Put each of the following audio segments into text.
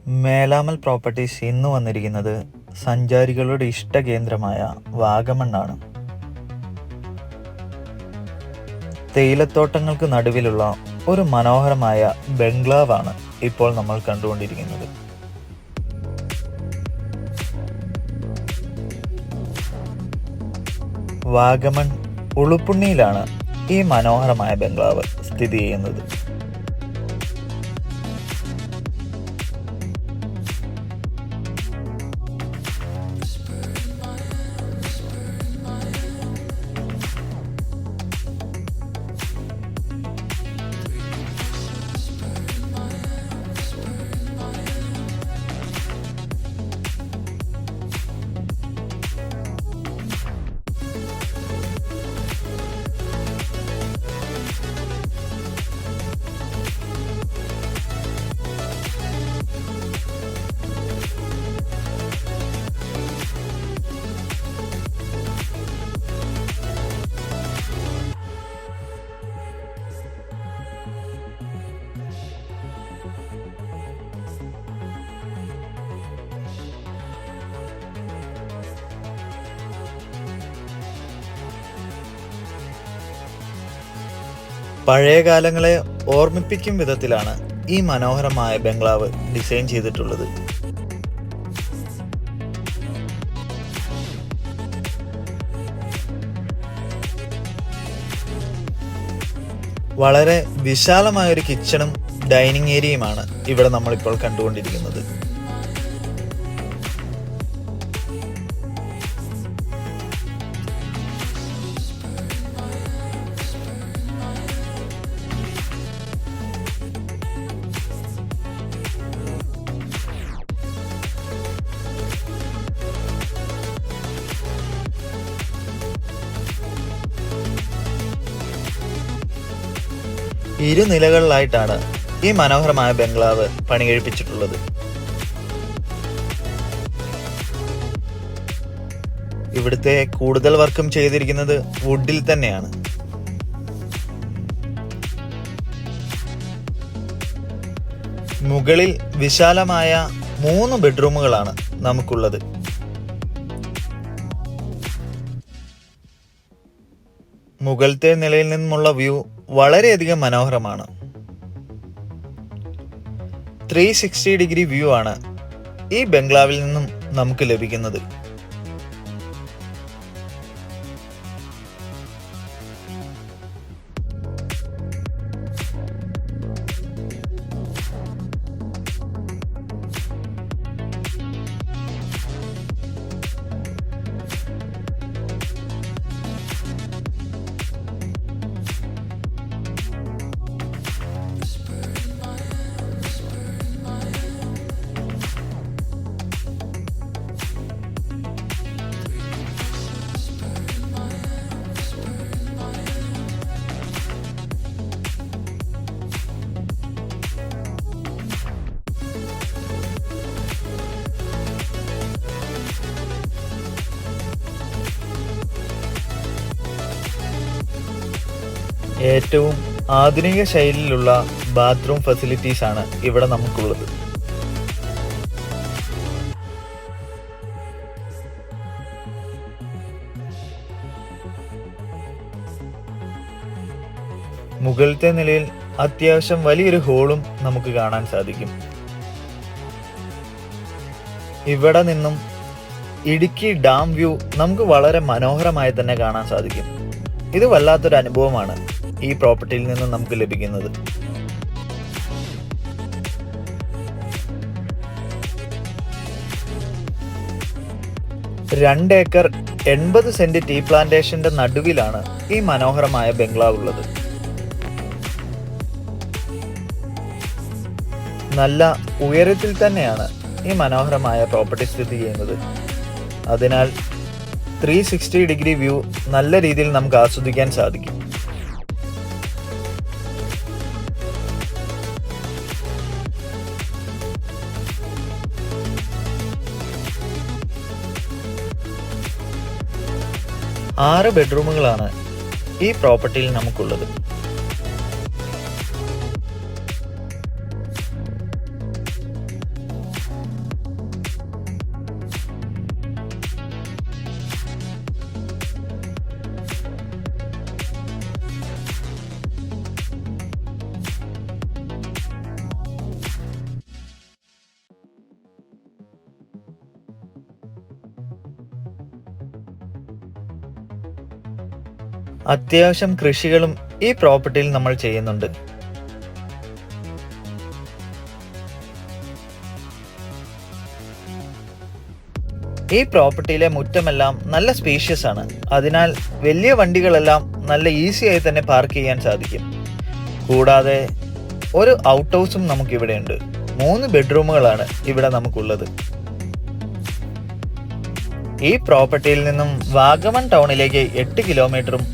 മേലാമൽ properties ഇന്ന് വന്നിരിക്കുന്നത് സഞ്ചാരികളുടെ ഇഷ്ടകേന്ദ്രമായ വാഗമണ്ണാണ്. തേയിലത്തോട്ടങ്ങൾക്ക് നടുവിലുള്ള ഒരു മനോഹരമായ ബംഗ്ലാവാണ് ഇപ്പോൾ നമ്മൾ കണ്ടുകൊണ്ടിരിക്കുന്നത്. വാഗമൺ ഉളുപ്പുണ്ണിയിലാണ് ഈ മനോഹരമായ ബംഗ്ലാവ് സ്ഥിതി ചെയ്യുന്നത്. പഴയ കാലങ്ങളെ ഓർമ്മിപ്പിക്കും വിധത്തിലാണ് ഈ മനോഹരമായ ബംഗ്ലാവ് ഡിസൈൻ ചെയ്തിട്ടുള്ളത്. വളരെ വിശാലമായൊരു കിച്ചണും ഡൈനിങ് ഏരിയയുമാണ് ഇവിടെ നമ്മളിപ്പോൾ കണ്ടുകൊണ്ടിരിക്കുന്നത്. ഇരുനിലകളിലായിട്ടാണ് ഈ മനോഹരമായ ബംഗ്ലാവ് പണികഴിപ്പിച്ചിട്ടുള്ളത്. ഇവിടുത്തെ കൂടുതൽ വർക്കും ചെയ്തിരിക്കുന്നത് വുഡിൽ തന്നെയാണ്. മുകളിൽ വിശാലമായ 3 ബെഡ്റൂമുകളാണ് നമുക്കുള്ളത്. മുകളിലത്തെ നിലയിൽ നിന്നുമുള്ള വ്യൂ വളരെയധികം മനോഹരമാണ്. 360 ഡിഗ്രി വ്യൂ ആണ് ഈ ബംഗ്ലാവിൽ നിന്നും നമുക്ക് ലഭിക്കുന്നത്. ഏറ്റവും ആധുനിക ശൈലിയിലുള്ള ബാത്റൂം ഫെസിലിറ്റീസ് ആണ് ഇവിടെ നമുക്കുള്ളത്. മുകളിലത്തെ നിലയിൽ അത്യാവശ്യം വലിയൊരു ഹോളും നമുക്ക് കാണാൻ സാധിക്കും. ഇവിടെ നിന്നും ഇടുക്കി ഡാം വ്യൂ നമുക്ക് വളരെ മനോഹരമായി തന്നെ കാണാൻ സാധിക്കും. ഇത് വല്ലാത്തൊരു അനുഭവമാണ് ഈ പ്രോപ്പർട്ടിയിൽ നിന്നും നമുക്ക് ലഭിക്കുന്നത്. 2 ഏക്കർ 80 സെന്റ് ടീ പ്ലാന്റേഷന്റെ നടുവിലാണ് ഈ മനോഹരമായ ബംഗ്ലാവ് ഉള്ളത്. നല്ല ഉയരത്തിൽ തന്നെയാണ് ഈ മനോഹരമായ പ്രോപ്പർട്ടി സ്ഥിതി ചെയ്യുന്നത്. അതിനാൽ 360 ഡിഗ്രി വ്യൂ നല്ല രീതിയിൽ നമുക്ക് ആസ്വദിക്കാൻ സാധിക്കും. ആറ് ബെഡ്റൂമുകളാണ് ഈ പ്രോപ്പർട്ടിയിൽ നമുക്കുള്ളത്. അത്യാവശ്യം കൃഷികളും ഈ പ്രോപ്പർട്ടിയിൽ നമ്മൾ ചെയ്യുന്നുണ്ട്. ഈ പ്രോപ്പർട്ടിയിലെ മുറ്റമെല്ലാം നല്ല സ്പേഷ്യസ് ആണ്. അതിനാൽ വലിയ വണ്ടികളെല്ലാം നല്ല ഈസി ആയി തന്നെ പാർക്ക് ചെയ്യാൻ സാധിക്കും. കൂടാതെ ഒരു ഔട്ട് ഹൗസും നമുക്കിവിടെ ഉണ്ട്. 3 ബെഡ്റൂമുകളാണ് ഇവിടെ നമുക്കുള്ളത്. ഈ പ്രോപ്പർട്ടിയിൽ നിന്നും വാഗമൺ ടൗണിലേക്ക് 8 കിലോമീറ്ററും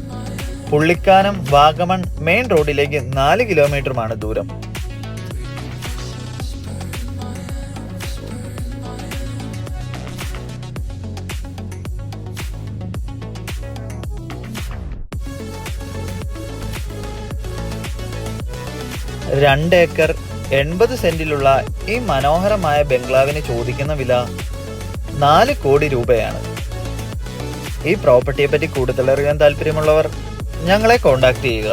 പുള്ളിക്കാനം വാഗമൺ മെയിൻ റോഡിലേക്ക് 4 കിലോമീറ്ററുമാണ് ദൂരം. രണ്ട് ഏക്കർ 80 സെന്റിലുള്ള ഈ മനോഹരമായ ബംഗ്ലാവിന് ചോദിക്കുന്ന വില 4 കോടി രൂപയാണ്. ഈ പ്രോപ്പർട്ടിയെ പറ്റി കൂടുതൽ അറിയാൻ താല്പര്യമുള്ളവർ ഞങ്ങളെ കോൺടാക്ട് ചെയ്യുക.